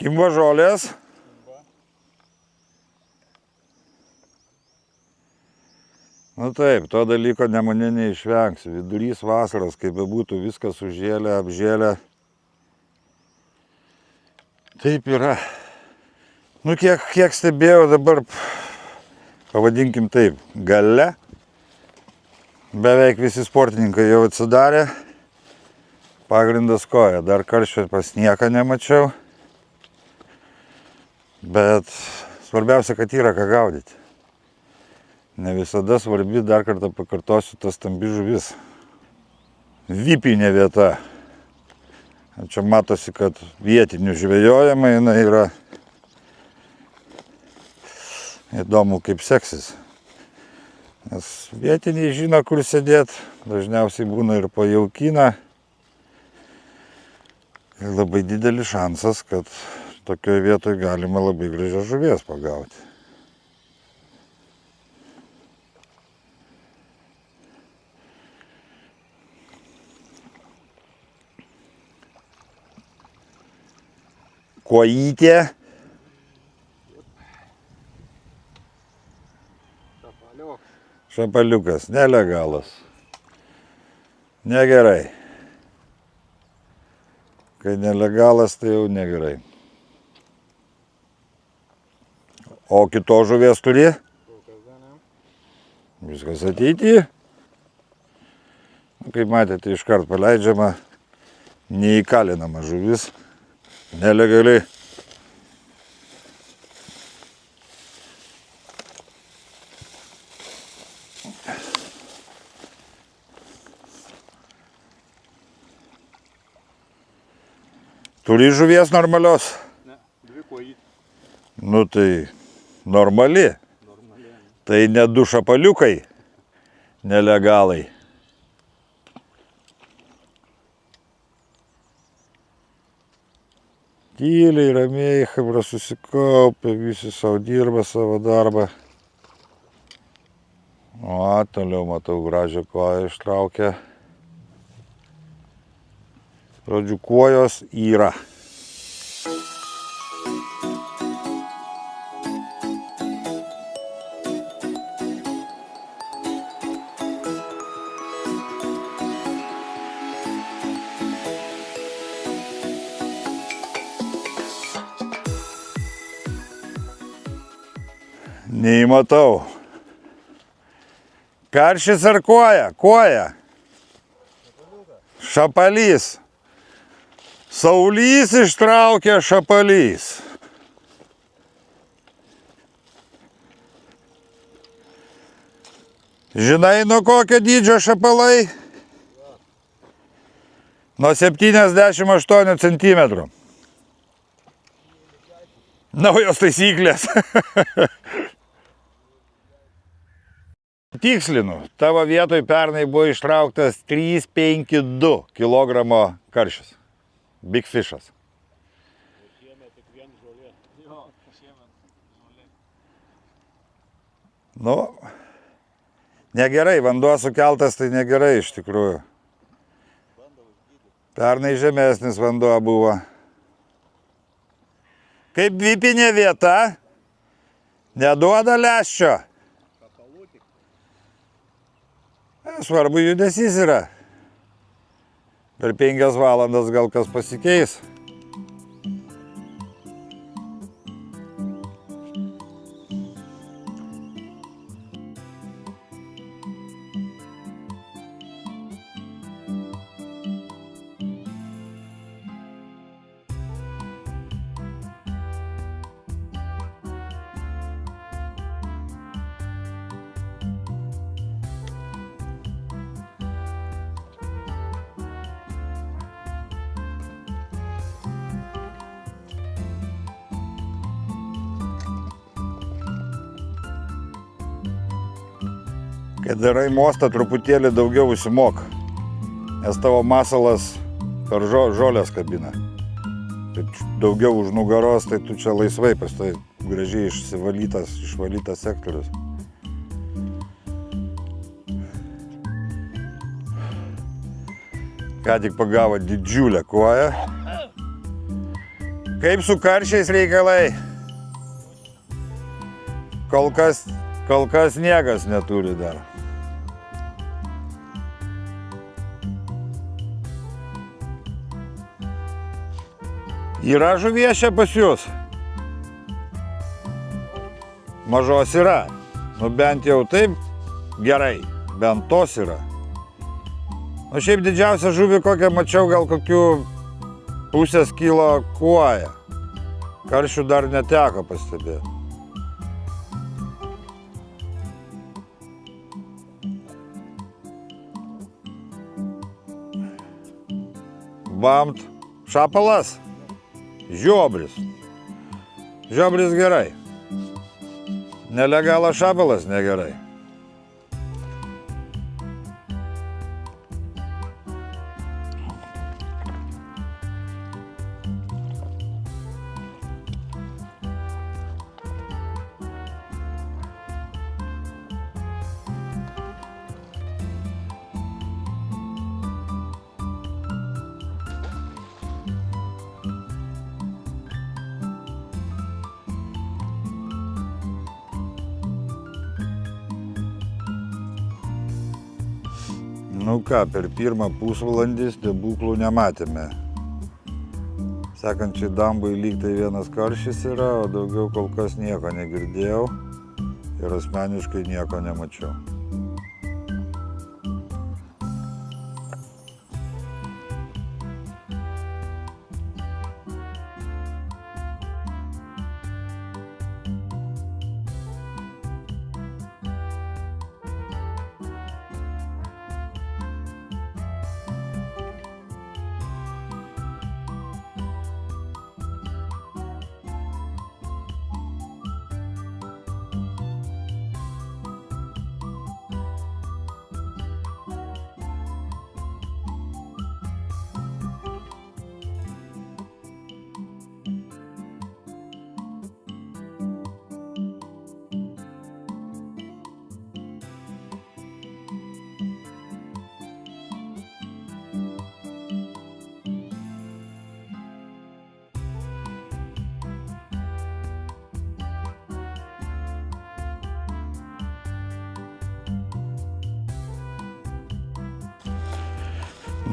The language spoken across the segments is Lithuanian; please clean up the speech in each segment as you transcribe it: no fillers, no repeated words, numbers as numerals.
Kimba žolės. Nu taip, to dalyko Nemune neišvengsi. Vidurys vasaros, kaip bebūtų, viskas užžėlė, apžėlė. Taip yra. Nu, kiek stebėjau dabar, pavadinkim taip, gale. Beveik visi sportininkai jau atsidarė. Pagrindas koja. Dar karščio pas nieką nemačiau. Bet svarbiausia, kad yra ką gaudyti. Ne visada svarbi, dar kartą pakartosiu, tas stambi žuvis. Vipinė vieta. Čia matosi, kad vietinių žvejojama, jinai yra įdomu, kaip seksis. Nes vietiniai žino, kur sėdėt, dažniausiai būna ir pajaukina. Ir labai didelis šansas, kad tokioje vietoje galima labai gražios žuvies pagauti. Kojytė. Šapaliukas, nelegalas. Negerai. Kai nelegalas, tai jau negerai. O kito žuvies turi? Viskas ateity. Kaip matėte, iškart paleidžiama, neįkalinama žuvis. Nelegaliai. Turi žuvies normalios? Ne, 2 kojytės. Nu tai normali. Tai ne 2 šapaliukai nelegalai. Tyliai, ramiai, chebra susikaupia, visi savo dirba savo darbą. O, toliau matau gražią koją ištraukia. Žodžiu, kojos yra. Neįmatau. Karšis ar koja? Koja. Šapalys. Saulys ištraukė šapalys. Žinai, nuo kokio dydžio šapalai? Nuo 78 centimetrų. Naujos taisyklės. Tikslinu, tavo vietoj pernai buvo ištrauktas 352 kg karšis. Big fishas. Šiemet tik vien žolė. Jo, šiemet žolė. Nu, negerai, vanduo sukeltas, tai negerai iš tikrųjų. Pernai žemesnis vanduo buvo. Kaip vipinė vieta, neduoda lęščio. Svarbu judesys yra. Per 5 valandas gal kas pasikeis. Kai darai mostą, truputėlį daugiau užsimok, nes tavo masalas per žolės kabina. Tai daugiau už nugaros, tai tu čia laisvai pastai gražiai išvalytas sektorius. Ką tik pagavo didžiulę koją. Kaip su karšiais reikalai? Kol kas niekas neturi dar. Yra žuvies čia pas jūs? Mažos yra. Nu bent jau taip gerai. Bent tos yra. Nu šiaip didžiausią žuvį kokią mačiau, gal kokių pusės kilo kuoja. Karšių dar neteko pastebėti. Bamt. Šapalas. Žiobris. Žiobris gerai. Nelegalas šapalas negerai. Nu ką, per pirmą pusvalandį stebuklų nematėme. Sekančiai dambai lyg tai vienas karšis yra, o daugiau kol kas nieko negirdėjau ir asmeniškai nieko nemačiau.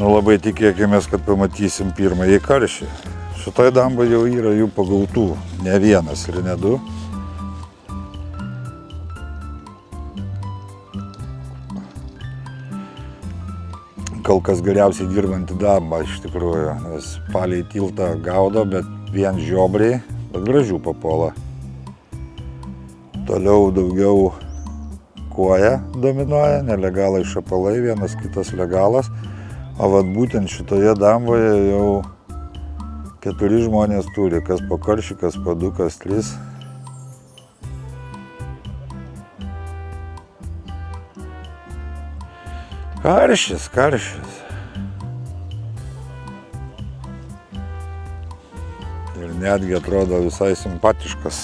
Nu labai tikėkimės, kad pamatysim pirmąjį karšį. Šitoj dambai jau yra jų pagautų, ne vienas ir ne du. Kol kas geriausiai dirbanti damba iš tikrųjų, nes palei tiltą gaudo, bet vien žiobriai, bet gražių papuola. Toliau daugiau kuoja dominuoja, nelegalai šapalai, vienas kitas legalas. O vat būtent šitoje damboje jau 4 žmonės turi, kas po karšį, kas po 2, kas 3. Karšis, karšis. Ir netgi atrodo visai simpatiškas.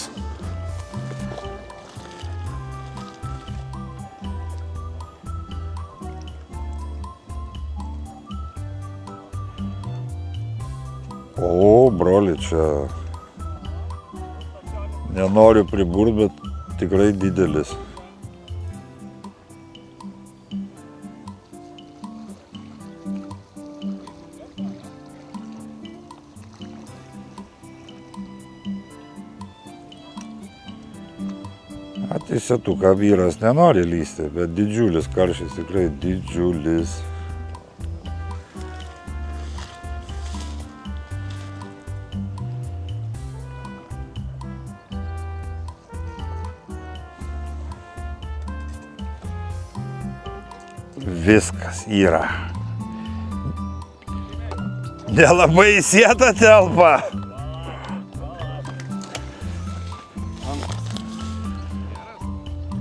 O, broli, čia nenoriu priburt, bet tikrai didelis. Teisėtuką vyras nenori lysti, bet didžiulis karšis, tikrai didžiulis. Viskas yra. Nelabai įsieta telpa.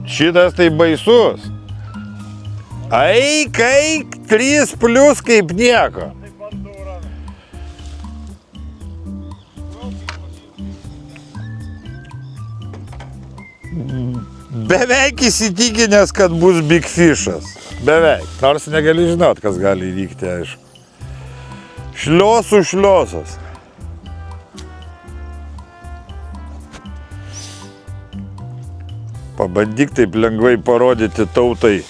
Šitas tai baisus. Eik, 3+ kaip nieko. Beveik įsitikinęs, kad bus big fishas. Beveik. Nors negali žinot, kas gali įvykti, aišku. Šliosų šliosas. Pabandyk taip lengvai parodyti tautai.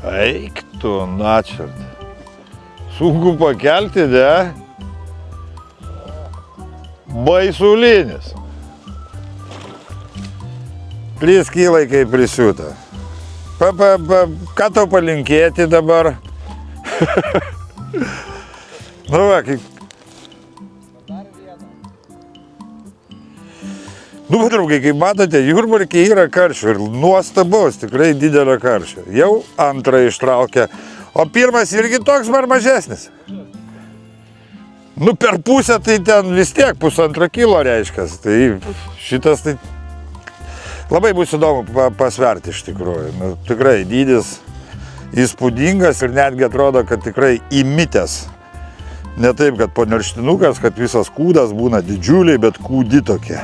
Eik tu, načiart. Sunku pakelti, ne? Baisulinis. Priskylai kaip prisiūta. Ką tau palinkėti dabar? Nu va, kaip... Nu, draugai, kaip matote, Jurbarke yra karščio ir nuostabaus, tikrai didelio karščio. Jau antrą ištraukė, o pirmas irgi toks var mažesnis. Nu, per pusę tai ten vis tiek 1,5 kilo reiškias, tai šitas tai labai bus įdomu pasverti iš tikrųjų. Nu, tikrai dydis įspūdingas ir netgi atrodo, kad tikrai įmitęs. Ne taip, kad ponirštinukas, kad visas kūdas būna didžiuliai, bet kūdi tokie.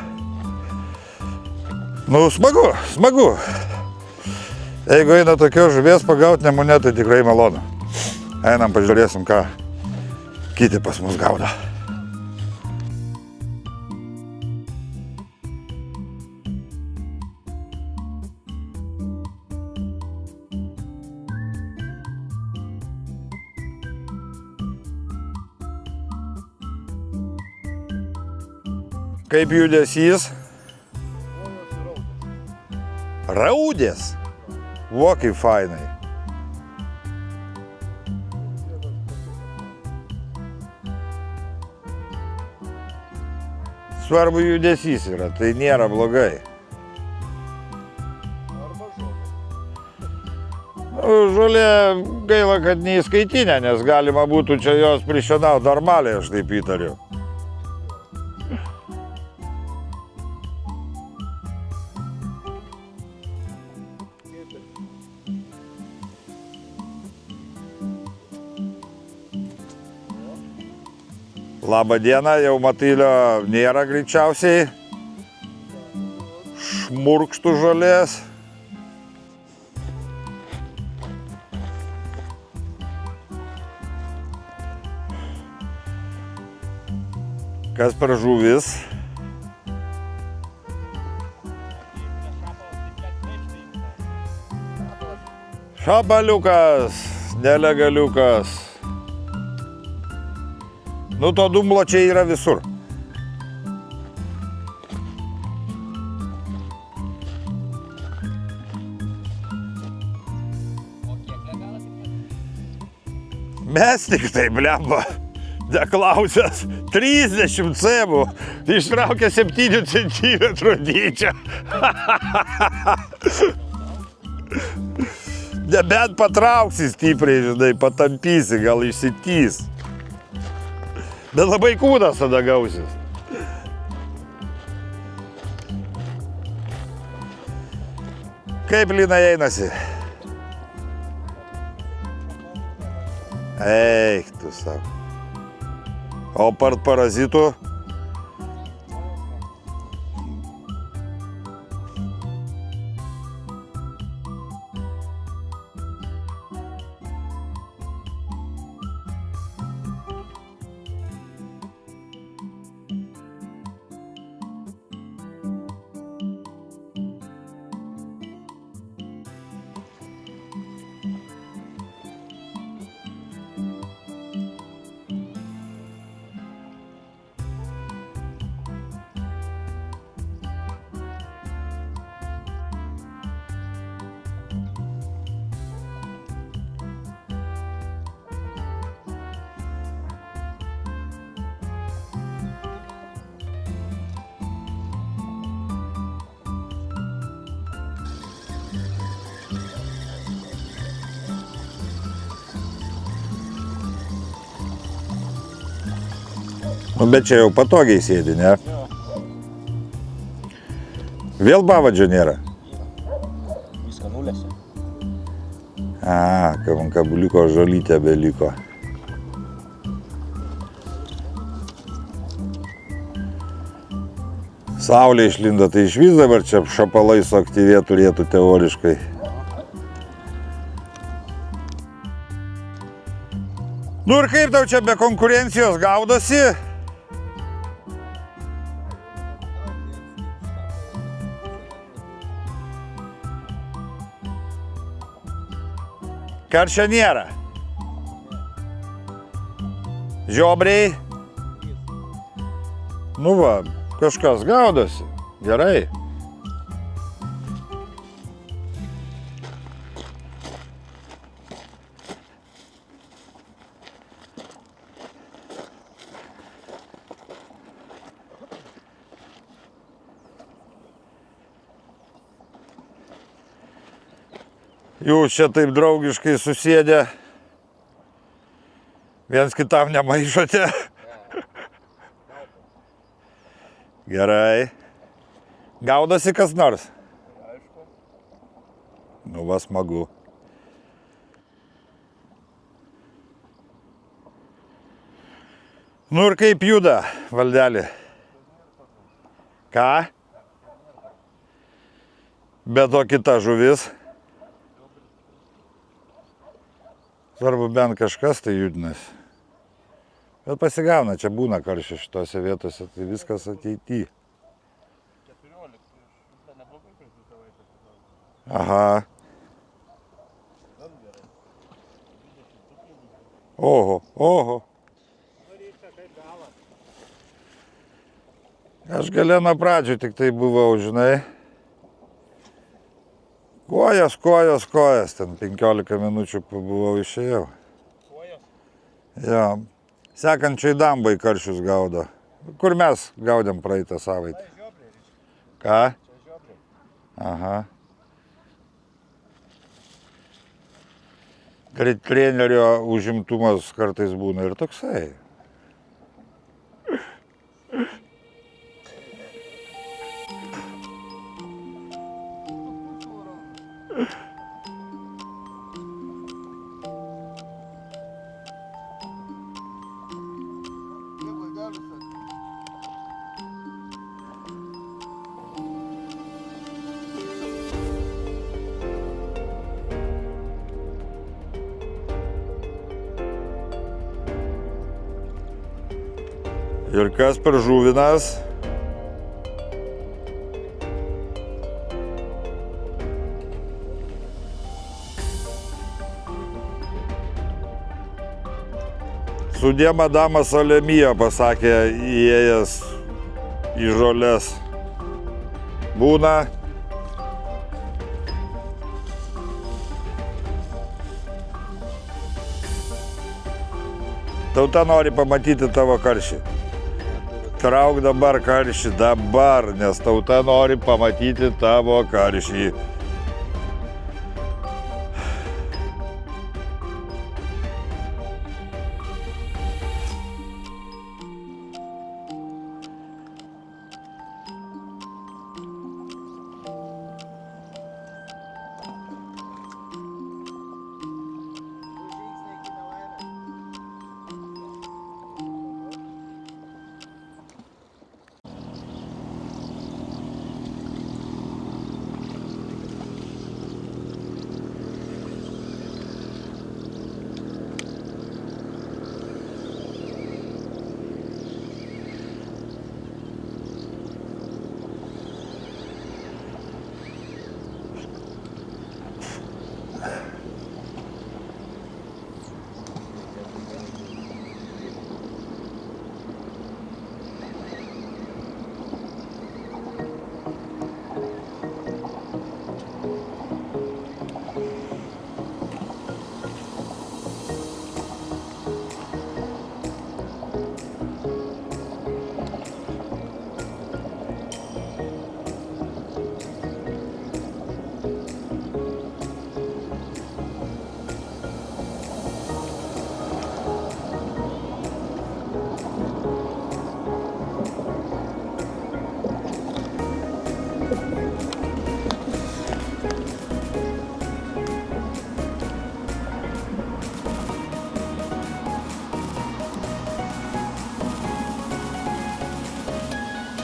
Nu, smagu, smagu. Jeigu eina tokios žuvies pagauti Nemune, tai tikrai malonu. Einam, pažiūrėsim, ką kiti pas mus gaudo. Kaip judesys? Raudės? Vo kaip fainai. Svarbu judesys yra, tai nėra blogai. Žolė gaila, kad neįskaitinė, nes galima būtų čia jos prišienauti normaliai, aš taip įtariu. Labą dieną, jau matylio nėra greičiausiai. Šmurkštų žolės. Kas per žuvis? Šabaliukas, nelegaliukas. Nu, to dumblo čia yra visur. Mes tik tai, blemba, neklausęs, 30 cemų, ištraukė 7 centimetrų dydžio. Nebent patrauksi stipriai, žinai, patampysi, gal išsitys. Bet labai kūdas tada gausis. Kaip Lina einasi? Eik, tu sako. O part parazitų? Nu, bet čia jau patogiai sėdi, ne? Vėl bavadžio nėra? Viską nulėsi. Kabuliuko žolytė beliko. Saulė išlindo, tai išvis dabar čia šapalai suaktyvėt turėtų teoriškai. Nu ir kaip tau čia be konkurencijos gaudosi? Karščio nėra. Žiobriai. Nu va, kažkas gaudosi. Gerai. Jūs čia taip draugiškai susėdę, viens kitam nemaišote. Gerai. Gaudosi kas nors? Aišku. Nu va, smagu. Nu ir kaip juda, valdelį? Ką? Be to kita žuvis. Svarbu bent kažkas tai judinasi. Bet pasigauna, čia būna karščio šitose vietose, tai viskas ateity. 14, tai neblogai praeitą savaitę. Aha. Gan gerai. Oho, oho. Varyta kaip galas. Aš gale nuo pradžių tik tai buvau, žinai. Kojas, ten 15 minučių pabuvau, išėjau. Kojas? Jo. Sekančiai dambai karšius gaudo. Kur mes gaudėm praeitą savaitę? Tai žiobriai, reiškia. Ką? Čia žiobriai. Aha. Trenerio užimtumas kartais būna ir toksai. Ir kas per žuvinas? Sudie madamas Olemija, pasakė įėjęs į žoles. Būna. Tauta nori pamatyti tavo karšį. Trauk dabar karšį, dabar, nes tauta nori pamatyti tavo karšį.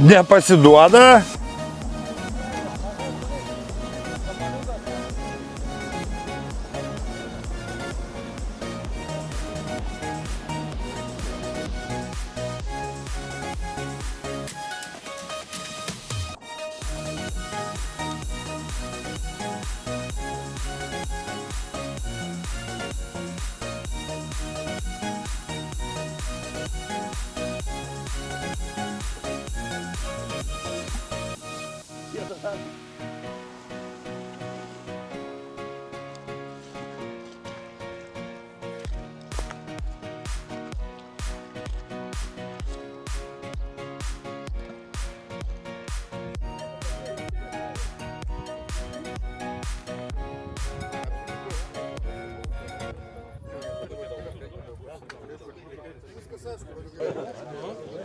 Nepasiduoda.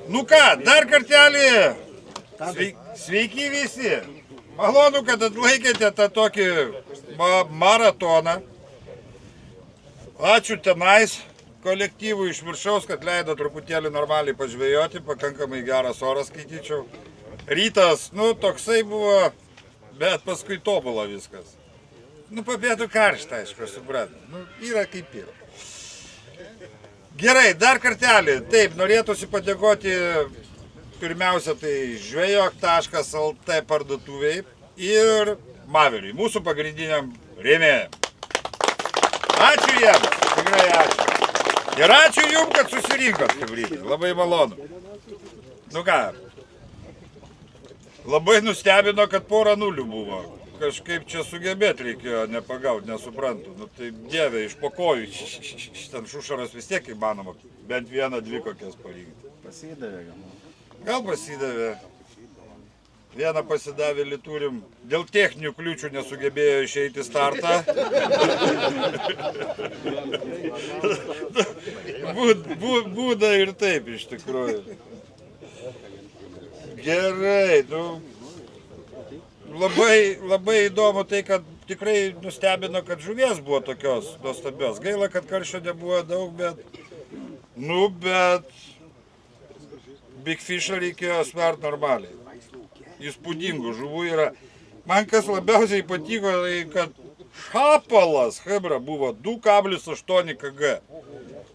Nu ką, dar kartelį. Sveiki visi. Malonu, kad atlaikėte tą tokį maratoną. Ačiū tenais kolektyvui iš viršaus, kad leido truputėlį normaliai pažvejoti. Pakankamai geras oras, skaityčiau. Rytas, nu, toksai buvo, bet paskui tobula viskas. Nu, papietų karštą, aišku, suprantu. Nu, yra kaip yra. Gerai, dar kartelį. Taip, norėtųsi padėkoti pirmiausia tai žvejok.lt parduotuviai ir Maveriui, mūsų pagrindiniam rėmėjam. Ačiū jiems, tikrai ačiū. Ir ačiū jums, kad susirinkot, kibryti. Labai malonu. Nu ką, labai nustebino, kad pora nulių buvo. Kažkaip čia sugebėti reikėjo nepagauti, nesuprantu. Nu tai dieve, iš po kojų, ten šušaras vis tiek įmanoma, bent vieną, dvi kokias parinkti. Pasidavė gal. Gal pasidavė. Vieną pasidavė Liturim, dėl techninių kliūčių nesugebėjo išeiti startą. Būda ir taip iš tikrųjų. Gerai, nu... Labai įdomu tai, kad tikrai nustebino, kad žuvies buvo tokios nuostabios. Gaila, kad karščio nebuvo daug, bet... Nu, bet... Big Fish'ą reikėjo svert normaliai. Įspūdingų žuvų yra. Man kas labiausiai patiko, tai kad šapalas, hebra, buvo 2,8 kg.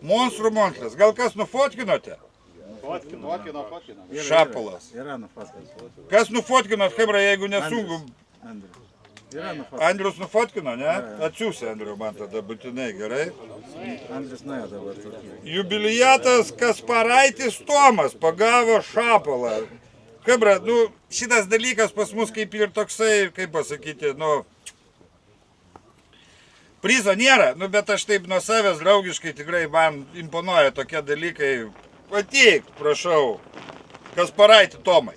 Monstrų monstras. Gal kas nufotkinote? Fotkino. Šapalas. Yra nufotkintas. Kas nufotkinot, hebra, jeigu nesunku? Yra nufotkintas. Andrius nufotkino, ne? Atsiūsi, Andriu, man tada būtinai, gerai? Andrius nuėjo dabar tvarkyti. Jubiliatas Kasparaitis Tomas pagavo šapalą. Hebra, nu, šitas dalykas pas mus kaip ir toksai, kaip pasakyti, nu... Prizo nėra, nu, bet aš taip nuo savęs draugiškai tikrai man imponuoja tokie dalykai. Pateik, prašau, Kasparaitį Tomai.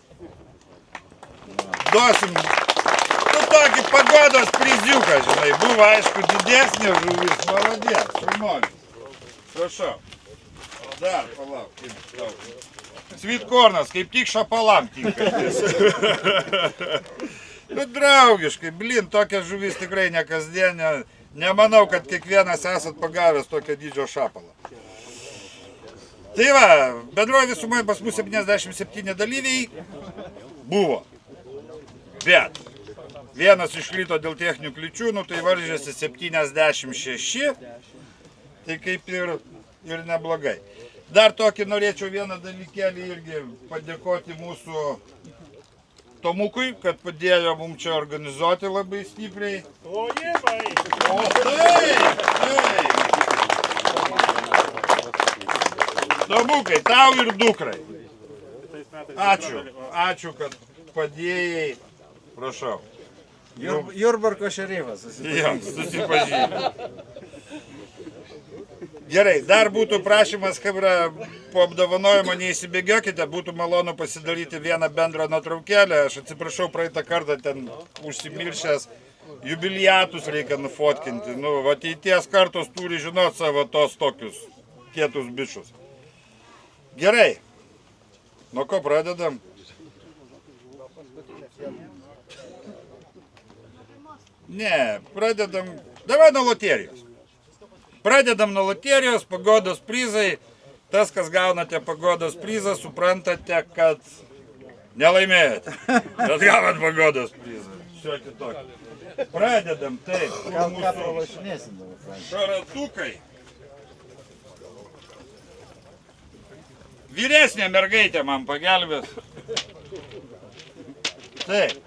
Duosim, nu, tokį pagodos priziuką, žinai, buvo aišku didesnė žuvis, maladės, šaunuolis. Prašau. Dar, palauk, Sweetcornas, kaip tik šapalam tinkantis. Nu, draugiškai, blin, tokia žuvis tikrai ne kasdienė. Nemanau, kad kiekvienas esat pagavęs tokio dydžio šapalą. Tai va, bendroje visumoje pas mus 77 dalyviai buvo. Bet vienas iškrito dėl techninių kliūčių, nu tai varžėsi 76, tai kaip ir neblogai. Dar tokį norėčiau vieną dalykėlį irgi padėkoti mūsų Tomukui, kad padėjo mums čia organizuoti labai stipriai. O jėbai! O taip, taip. Tomukai, tau ir dukrai. Ačiū, kad padėjai. Prašau. Jurbarko šerifas susipažinti. Gerai, dar būtų prašymas, hebra, po apdovanojimo neįsibėgiokite, būtų malonu pasidaryti vieną bendrą nuotraukėlę. Aš atsiprašau, praeitą kartą ten užsimiršęs, jubiliatus reikia nufotkinti. Nu, ateities kartos turi žinoti savo tos tokius kietus bišus. Gerai, nuo ko pradedam? Ne, pradedam, davai nuo loterijos. Pradedam nuo loterijos, pagodos prizai. Tas, kas gaunate pagodos prizą, suprantate, kad nelaimėjote. Bet gavot pagodos prizą. Šiokį tokį. Pradedam, taip. Gal ką pralašinėsim dabar? Šaratukai. Vyresnė mergaitė man pagelbės. Taip.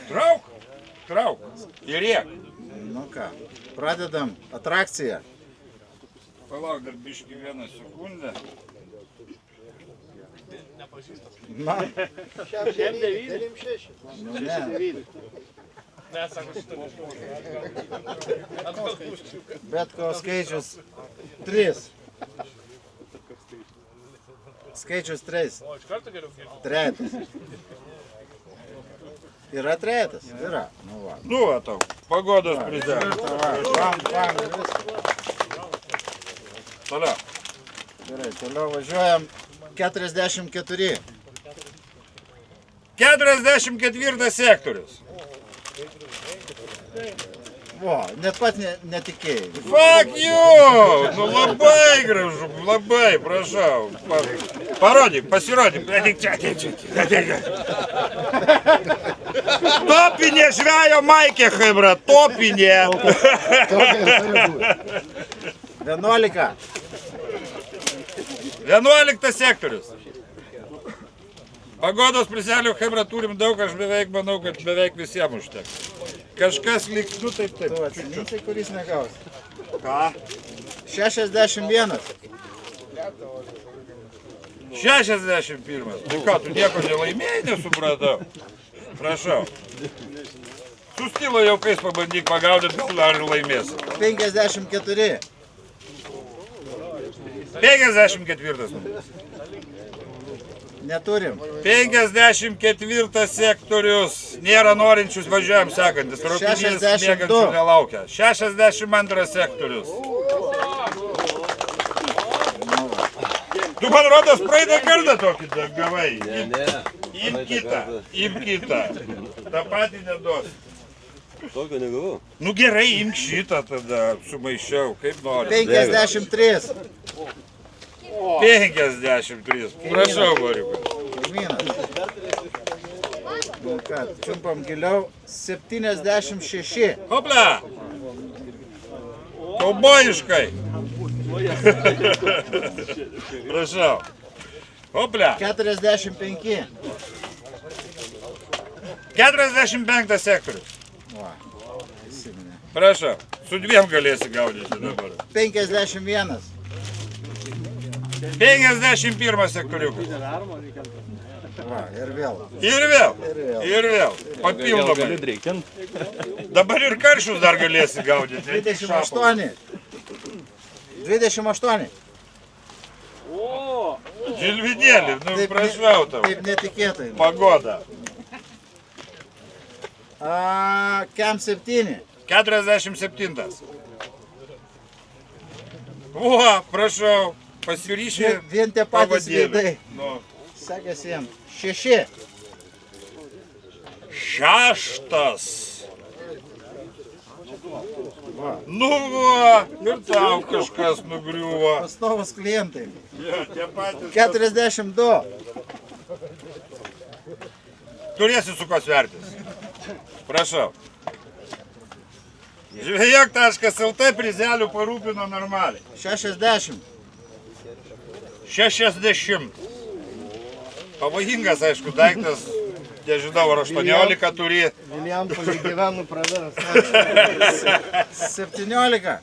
Trauk. Ir riek. Nu ką, pradedam atrakciją. Palauk dar biškį vieną sekundę. Na, Šiam 9. nu ne. Ne, sako, šitą Bet ko skaičius 3. Skaičius 3. O, iš karto geriau girdi. Trejetas. Yra trejetas? Yra. Nu va. Nu, va tau, pagodos prizelis. Bam, viskas. Toliau. Gerai, toliau važiuojam 44. 44 sektorius. O, net pat netikėjai. Fuck you! Nu labai gražu, labai, prašau. Parodyk, pasirodyk. Ateik čia, ateik čia. Ateik čia. Topinė žvejo maikė, hebra, topinė. 11. 11 sektorius. Pagodos priselių, hebra, turim daug, aš beveik manau, kad beveik visiems užteks. Kažkas lyg, nu taip, Tu taip. atsiminsi, kuris negaus. Ką? 61. 61. Tai ką, tu nieko nelaimėjai, nesupratau. Prašau. Su stilo jaukais pabandyk pagaudyti, gal dar ir laimėsi. 54. 54 numeris. Neturim. 54 sektorius. Nėra norinčius, važiuojam sekantis. Raukinys 62. mėgančių nelaukia. 62 sektorius. Tu man rodos praeitą kartą tokį gavai. Imk kitą. Ta pati neduos. Tokio negavau. Nu gerai, imk šitą tada, sumaišiau, kaip nori. 53. 53. Prašau, Boriukas. Kaimynas. Nu ką, čiumpam giliau. 76. Hopla! Kaubojiškai. Prašau. Hopla. 45. 45 sektorius. Va, įsiminė. Prašau. Su dviem galėsi gaudyti dabar. 51. 51 sektoriukas. Va, ir vėl. Ir vėl. Papildomai. Dabar ir karšius dar galėsi gaudyti. 28. 28. Žilvinėlį, nu prašau tau. Taip netikėtai. Pagoda. Kem 7. 47. O, prašau, pasiryši Vien tie patys pavadėlį. veidai. Nu. Sekėsi jiem. 6. 6. Nu va, ir tau kažkas nugriuvo. Pastovus klientai. Ja, tie patys. 42. Turėsi su ko svertis. Prašau. Žvejok.lt prizelių parūpino normaliai. 60. 60. Pavojingas, aišku, daiktas. Nežinau, ar 18 turi. Vilijampolį gyvenu praveras. 17.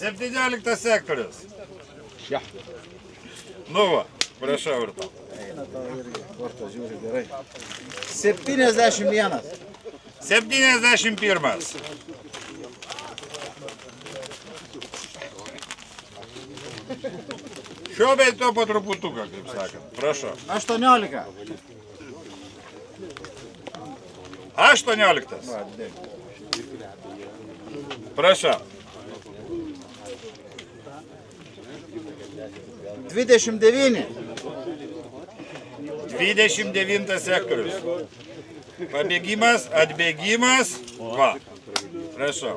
17 sektorius. Nu va, prašau ir tau. Eina tau irgi, kortą žiūri gerai. 71. 71. Šio bei to po truputuką, kaip sakant. Prašau. 18. 18. Va, dėk. Prašau. 29. 29 sektorius. Pabėgimas, atbėgimas. Va. Prašau.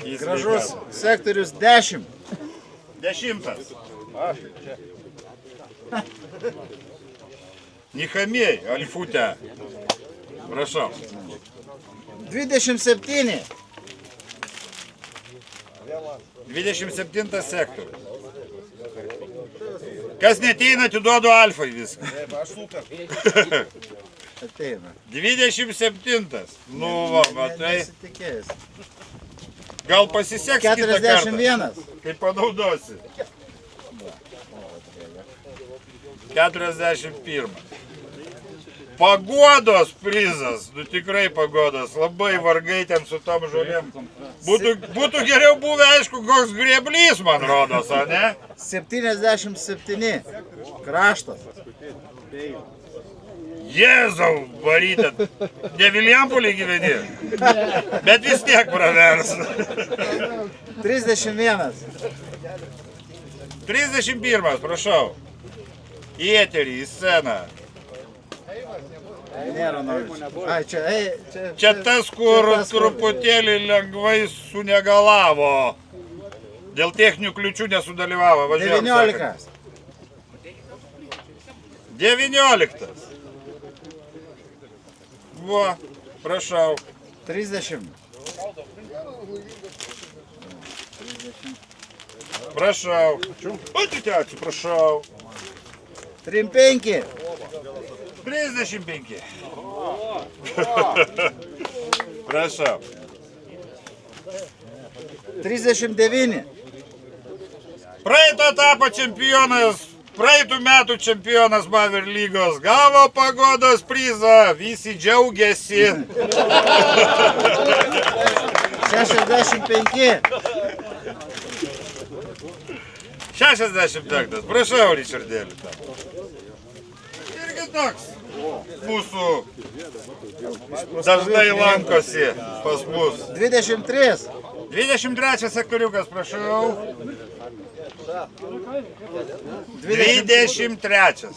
Jis Gražus sektorius 10. 10. Nihamiai, alfutė. Prašau. 27. 27 sektorius. Kas neteina, atiduodu alfai viską. Ateina. 27. Nu, va, matai. Nesitikėjęs. Gal pasiseks kitą kartą, 41. kai panaudosi. 41. Pagodos prizas, nu tikrai pagodos, labai vargai ten su tom žolėm. Būtų geriau buvę, aišku, koks grėblys, man rodos, o ne? 77. Kraštas. Jėzau, varytė, ne Vilijampolį gyveni, bet vis tiek pravers. 31. 31, prašau. Į eterį, į sceną. Nėra norinčių. Ai, čia. Čia tas, kur truputėlį lengvai sunegalavo. Dėl techninių kliučių nesudalyvavo. Važiuojam, 19. 19. Vo, prašau. 30. Prašau. Atite, atsiprašau. 35. 35. Prašau. 39. Praeito etapo čempionas, praeitų metų čempionas Maver lygos gavo pagodos prizą, visi džiaugiasi. 65. 65. Prašau, Ričardėlį. Irgi toks mūsų dažnai lankosi pas mus. 23. 23 sektoriukas, prašau. 23.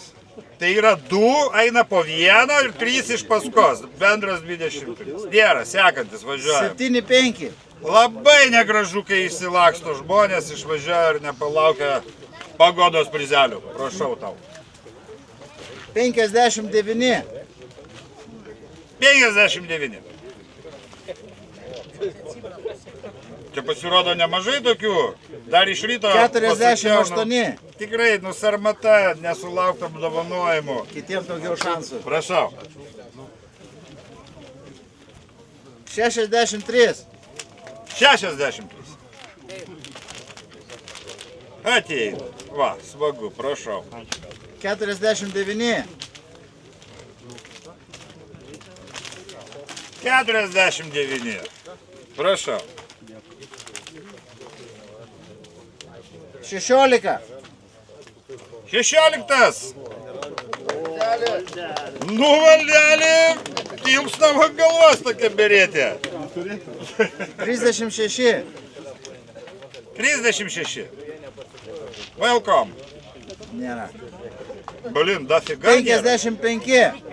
Tai yra 2, eina po 1 ir 3 iš paskos. Bendras 23. Nėra, sekantis važiuoja. 75. Labai negražu, kai išsilaksto žmonės, išvažiuoja ir nepalaukia pagodos prizelių. Prašau tau. 59. 59. Čia pasirodo nemažai tokių. Dar iš ryto 48. Tikrai, nusarmata, nesulaukta apdovanojimų. Kitiems daugiau šansų. Prašau. 63. 60. Ateina. Va, smagu, prašau. 49. 49. Prašau. 16. 16. Nu, valdelį, tilpstam ant galvos tokia berėtė. 36. 36. Welcome. Nėra. Blin, dafiga nėra. 55.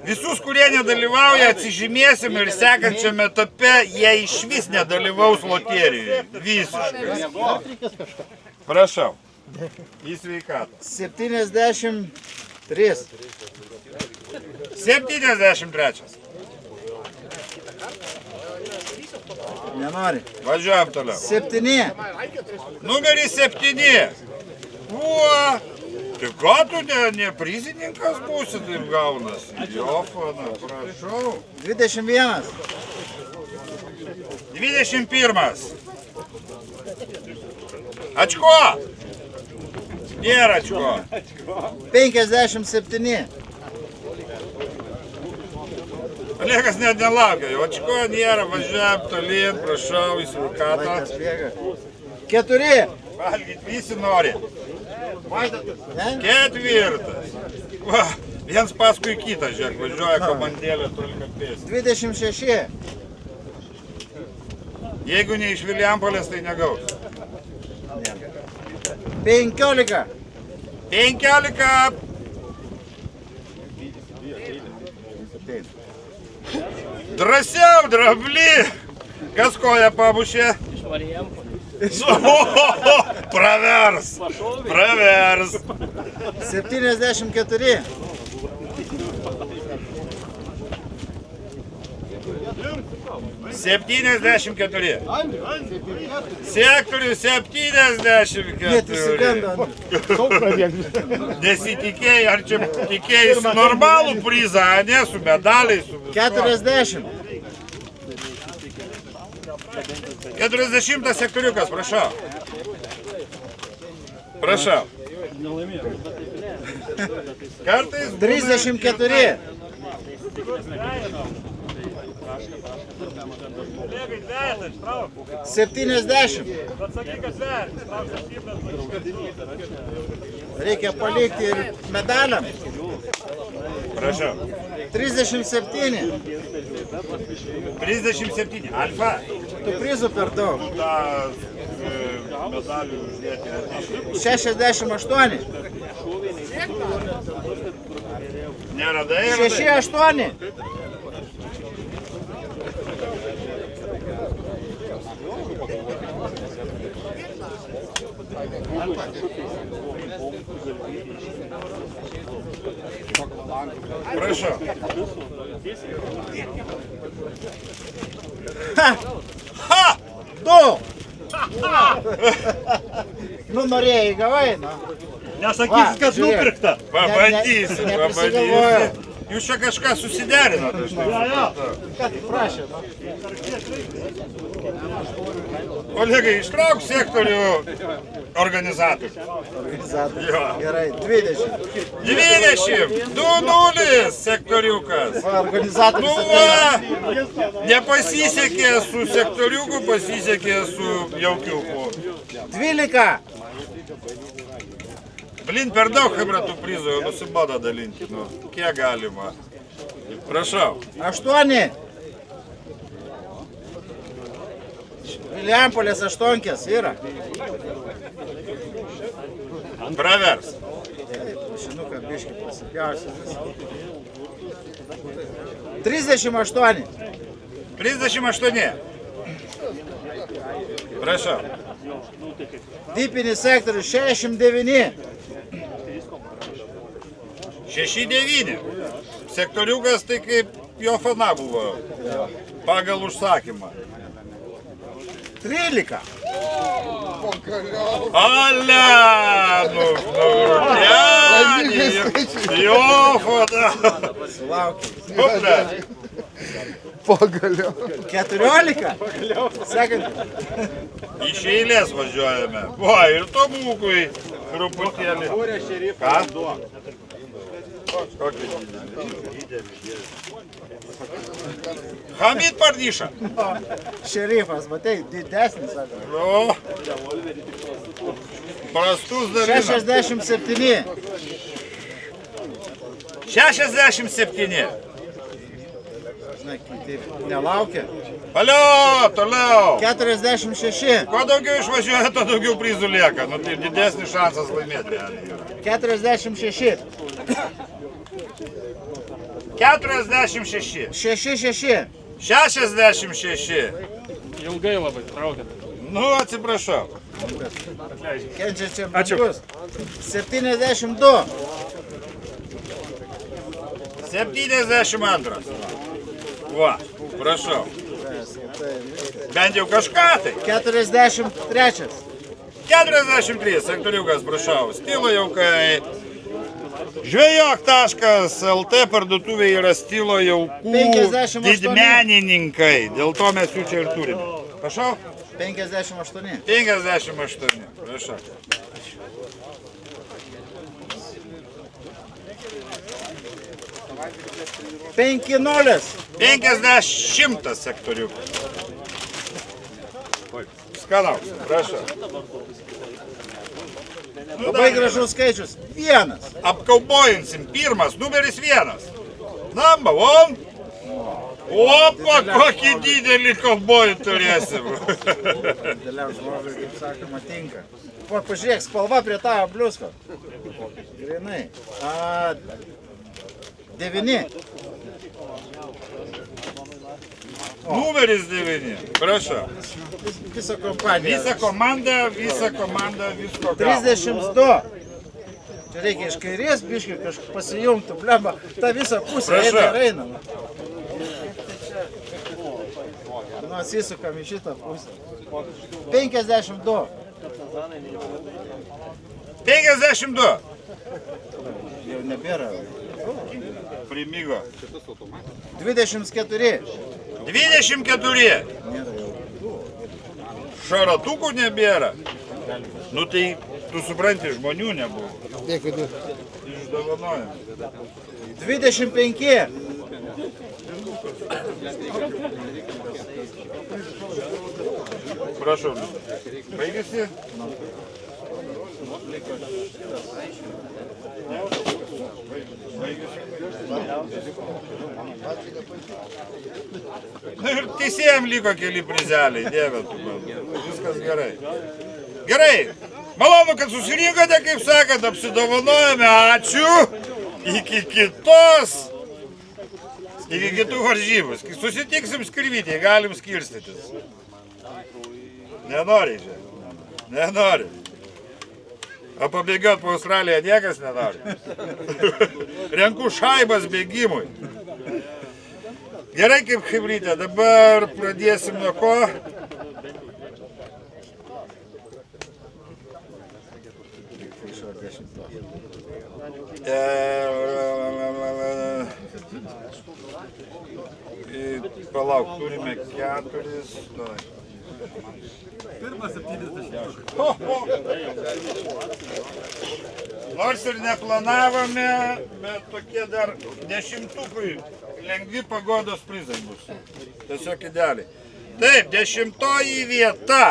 Visus, kurie nedalyvauja, atsižymėsim ir sekančiame etape jie iš vis nedalyvaus loterijoje. Visiškai. Prašau. Į sveikatą. 73. 73. Nenori. Važiuojam toliau. 7. Numeris 7. Uo. Tai ką tu ne prizininkas būsi, taip gaunasi? Jofana, prašau. 21. 21. Ačko? Nėra ačko. 57. Olegas net nelaukia, jo ačko nėra, važiuojam tolyn, prašau, į sveikatą. Laikas bėga. 4. Valgyt visi nori. Ne? 4. Va, viens paskui kitą, žiūrėk, važiuoja komandėlė tolika pėsti. 26. Jeigu ne iš Vilijampolės, tai negaus. 15. 15. Drąsiau, drably. Kas koją pamušė? Iš Marijampolės. Pravers. Pravers. 74. Septyniasdešimt keturi. Sektorius 74. Net įsigando. Nesitikėjai, ar čia tikėjai normalų prizą, ne, su medaliais, su viskuo. 40. 40 sektoriukas, prašau. Prašau. Kartais 34. Bėgai dvejetas, trauk. 70. Atsakyk, kas dvejetas, trauk 7. Reikia palikti ir medaliam. Prašau. 37. 37. Alfa. Tų prizų per daug. Ta medalių uždėti. 68. Neradai? 68. Prašau. Ha! Du! Nu, norėjai, gavai, nu. Nesakysi, kad žiūrėk. nupirkta. Pabandysim, neprisigalvojau. pabandysim. Jūs čia kažką susiderinote. Ką tik prašė, nu. Kolegai, ištrauk sektorių organizatorių. Organizatorius. Jo. Gerai, 20. 20, 2-0 sektoriukas. Va, organizatorius Nu ateina. va, nepasisekė su sektoriuku, pasisekė su jaukiuku. 12. Blin, per daug hebratų prizų, jau nusibodo dalinti. Nu, kiek galima. Prašau. 8. Vilijampolės aštuonkės yra. Pravers. Mašinuką biškį pasipjausi. 38. 38. Prašau. Tipinis sektorius 69. 6-9. Sektoriukas tai kaip jo fana buvo. Pagal užsakymą. 13. Ale! Nu, jo fana. Sulaukė. Kupre. Pagaliau. 14. Sekant. Iš eilės važiuojame. Va, ir to būkui truputėlį. Ką? Kokį didelį. Hamid Pardyša. Šerifas, matai, didesnis. Sako. Nu, prastus dalina. 67. 67. Žinai, kiti nelaukia. Alio, toliau. 46. Kuo daugiau išvažiuoja, tuo daugiau prizų lieka. Nu, tai didesnis šansas laimėti realiai yra. 46. 46. 66. 66. Ilgai labai traukiat. Nu, atsiprašau. Kenčiančiam žmogus. 72. 72. Va, prašau. Bent jau kažką tai. 43. 43, sektoriukas, prašau. Stilo jaukai. Žvejok.lt parduotuvė yra stilo jaukų 58. didmenininkai. Dėl to mes jų čia ir turime. Prašau? 58. 58. Prašau. Penki nulis. 50 sektorių. Skanaus, prašau. Nu, Labai gražus skaičius. Vienas. Apkaubojinsim. Pirmas, numeris 1. Number 1. Opa, kokį didelį kaubojų turėsim. Dėliam žmogui, kaip sakoma, tinka. Pažiūrėk, spalva prie tavo bliusko. Grinai. 9. Numeris 9. Prašau. Visa kompanija. Visa komanda visko gavo. 32. Čia reikia iš kairės biškį kažkaip pasijungti, blema. Ta visa pusė Prašau. eina ir eina. Nu, atsisukam į šitą pusę. 52. 52. Jau nebėra. Primigo. 24. 24. Nėra jau. Šaratukų nebėra. Nu tai Tu supranti, žmonių nebuvo. Išdovanojom. 25. Prašau. Baigėsi? Na ir teisėjams liko keli prizeliai, dieve tu man. Viskas gerai. Gerai. Malonu, kad susirinkote, kaip sakant, apsidovanojame. Ačiū. Iki kitų varžybų. Susitiksim skirvytėje, galim skirstytis. Nenori čia. Nenori. O pabėgiot po Australiją niekas nenori. Renku šaibas bėgimui. Gerai kaip chebrytė, dabar pradėsim nuo ko? Palauk, turime 4. Pirmas 70. Nors ir neplanavome, bet tokie dar 10-ukui lengvi pagodos prizai bus. Tiesiog idealiai. Taip, 10 vieta.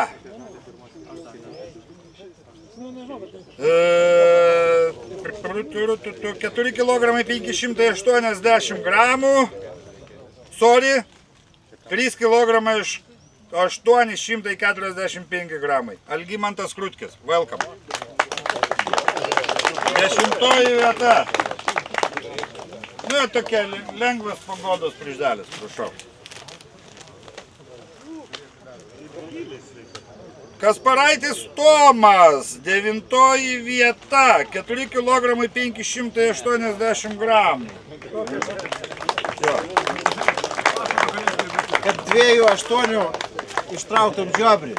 4 kg 580 gramų. Sorry. 3 kg 845 gramai. Algimantas Krutkis. Welcome. 10 vieta. Nu, tokia lengvas pagodos priždelis, prašau. Kasparaitis Tomas, 9 vieta, 4 kg 580 gramų. Kad 2,8 ištrauktum žiobrį.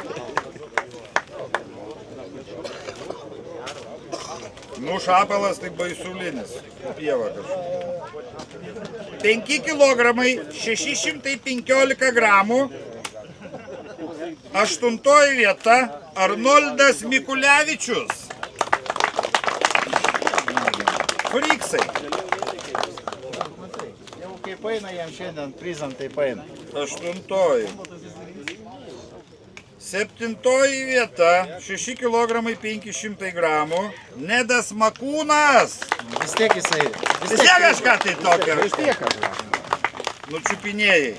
Nu, šapelas tai baisulinis. Pieva kažkokia. 5 kg 615 gramų. 8 vieta Arnoldas Mikulevičius. Friksai. Jau kaip eina jam šiandien prizam, taip eina. 8. 7 vieta 6 kg 500 gramų. Nedas Makūnas. Vis tiek jisai. Vis tiek kažką tai tokio. Vis tiek. Nučiupinėjai.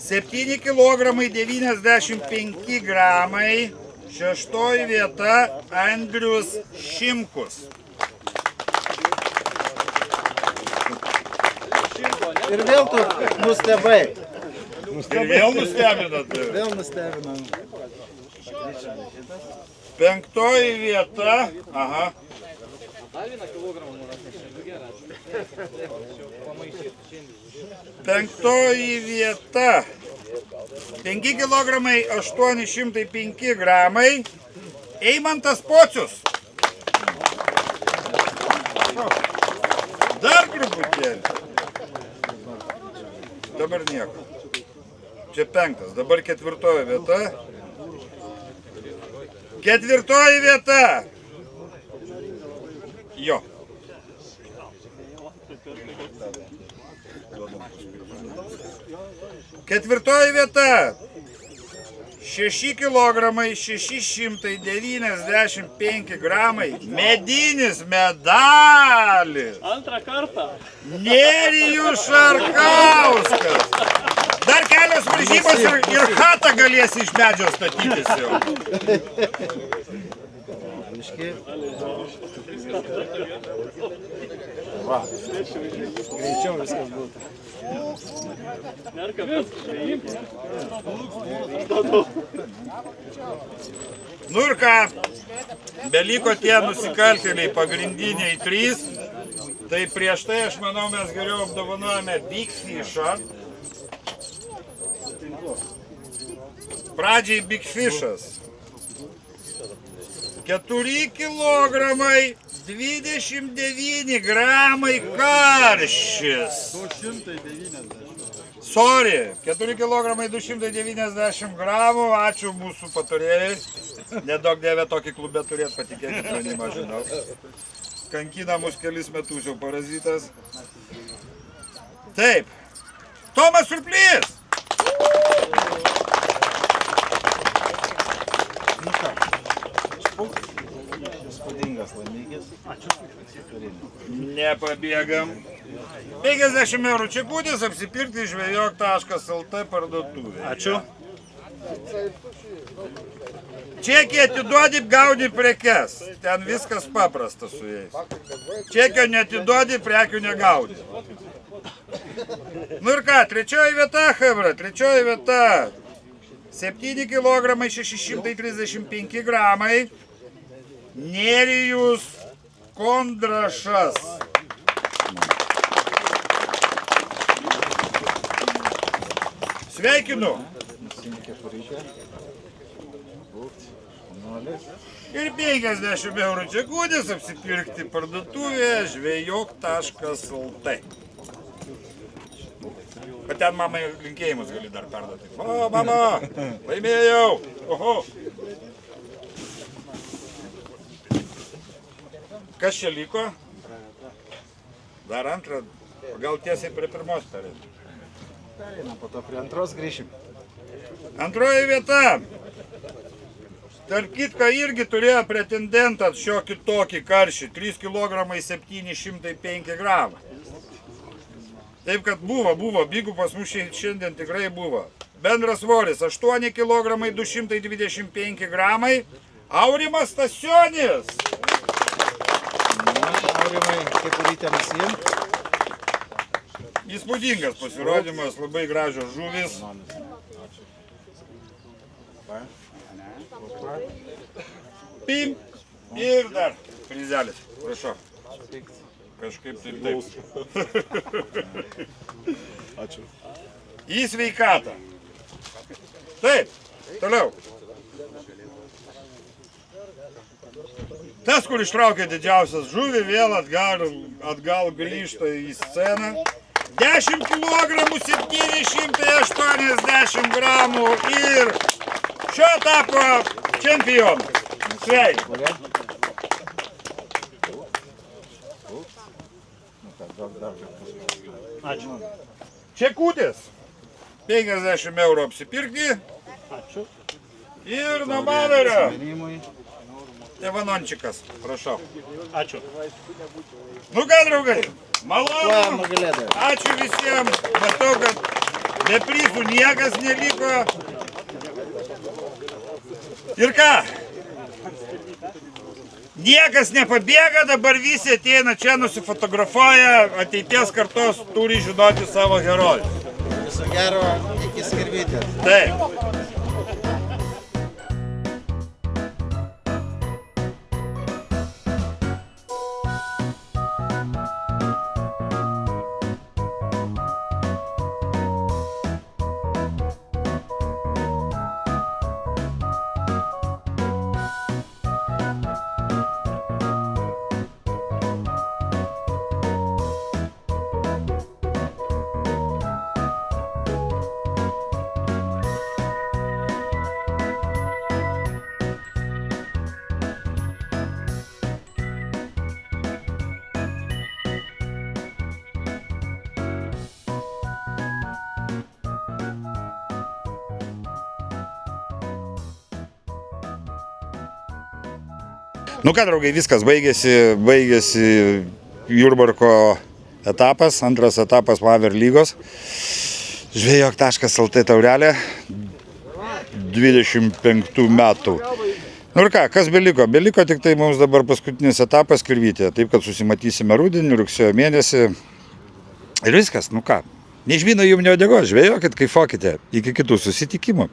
7 kg 95 gramai. 6 vieta Andrius Šimkus. Ir vėl tu nustebai. Ir vėl nustebinat. Vėl nustebinam. 5 vieta. Aha. 5 vieta. 5 kg 805 gramai. Eimantas Pocius. Dar truputėlį. Dabar nieko. Čia 5, dabar 4 vieta. 4 vieta. Jo. Ketvirtoji vieta. 6 kg 695 gramai. Medinis medalis. Antrą kartą. Nerijus Šarkauskas. Dar kelios varžybos ir chatą galėsi iš medžio statytis jau. Va. Greičiau viskas būtų. Nu ir ką, beliko tie nusikaltėliai pagrindiniai 3. Tai prieš tai, aš manau, mes geriau apdovanojame Big Fish'ą. Pradžiai Big Fish'as. 4 kg 29 gramai karšis. 290. Sorry, 4 kg 290 gramų, ačiū mūsų patarėjai. Nedaug dievė tokį klubę turėt, patikėkit manim, aš žinau. Kankina mus kelis metus jau parazitas. Taip. Tomas Surplys! Nu ką, įspūdingas laimikis. Nepabėgam. 50 eurų čekutis apsipirkti žvejok.lt parduotuvėje. Ačiū. Čekį atiduodi, gaudi prekes. Ten viskas paprasta su jais. Čekio neatiduodi, prekių negaudi. Nu ir ką, trečioji vieta, hebra, trečioji vieta. 7 kg 635 gramai. Nerijus Kondrašas. Sveikinu. Ir 50 eurų čekutis apsipirkti parduotuvėje žvejok.lt. Bet ten mamai linkėjimus gali dar perduoti. O, mama, laimėjau. Oho. Kas čia liko? Dar antrą, gal tiesiai prie pirmos perėti. Pereinam, po to prie antros grįšim. Antroji vieta. Tarp kitko irgi turėjo pretendentą šiokį tokį karšį. 3 kg 705 gramai. Taip kad buvo, bigų pas mus šiandien tikrai buvo. Bendras svoris 8 kg 225 gramai. Aurimas Stasionis. Na, Aurimai, kaip ryte visiems. Įspūdingas pasirodymas, labai gražios žuvis. Pim. Ir dar prizelis, prašau. Kažkaip taip. Ačiū. Į sveikatą. Taip, toliau. Tas, kur ištraukė didžiausias žuvį, vėl atgal grįžta į sceną. 10 kg 780 gramų ir šio etapo čempionas. Sveiki. Ačiū. Čekutis. 50 eurų apsipirkti. Ačiū. Ir nuo Madario. Minimui. Tevanončikas, prašau. Ačiū. Nu ką, draugai, malonu. Plano galėdavai. Ačiū visiems. Matau, kad be prizų niekas neliko. Ir ką? Niekas nepabėga, dabar visi ateina čia, nusifotografuoja, ateities kartos turi žinoti savo herojus. Viso gero, iki skirbytės. Taip. Nu ką, draugai, viskas baigėsi Jurbarko etapas, antras etapas Maver lygos. Žvejok.lt taurelė 25 metų. Nu ir ką, kas beliko? Beliko tik tai mums dabar paskutinis etapas Kirvytėje, taip kad susimatysime rudenį, rugsėjo mėnesį. Ir viskas, nu ką, neišvyno jums neodegos, žvejokit, kaifokite. Iki kitų susitikimų.